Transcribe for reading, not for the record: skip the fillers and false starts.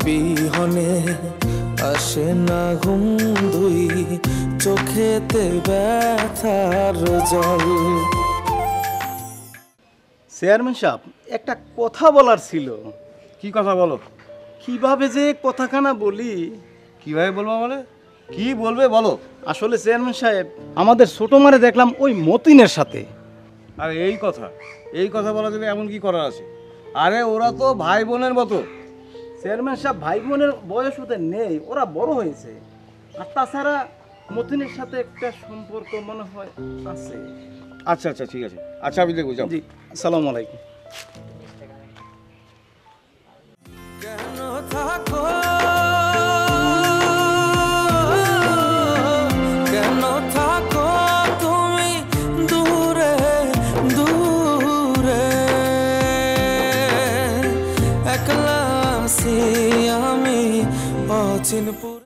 বিহনে আসে না ঘুম, দুই চোখেতে ব্যথার জল। চেয়ারম্যান সাহেব, একটা কথা বলার ছিল। কি কথা বলো? কিভাবে যে কথাখানা বলি। কিভাবে বলবো মানে? কি বলবে বলো। আসলে চেয়ারম্যান সাহেব, আমাদের ছোট মারে দেখলাম ওই মতিনের সাথে। আর এই কথা বলা যাবে এমন কি করার আছে? আরে ওরা তো ভাই বোনের মতো। চেয়ারম্যান সাহেব, ভাই বোনের বয়স ওদের নেই, ওরা বড় হয়েছে। আর তাছাড়া মতিনের সাথে একটা সম্পর্ক মনে হয় আছে। আচ্ছা আচ্ছা ঠিক আছে, আচ্ছা আমি দেখবো, যাও। জি, আসসালামু আলাইকুম। কেন থাকো, কেন থাকো তুমি দূরে দূরে, একলা আছি আমি অচিনপুর।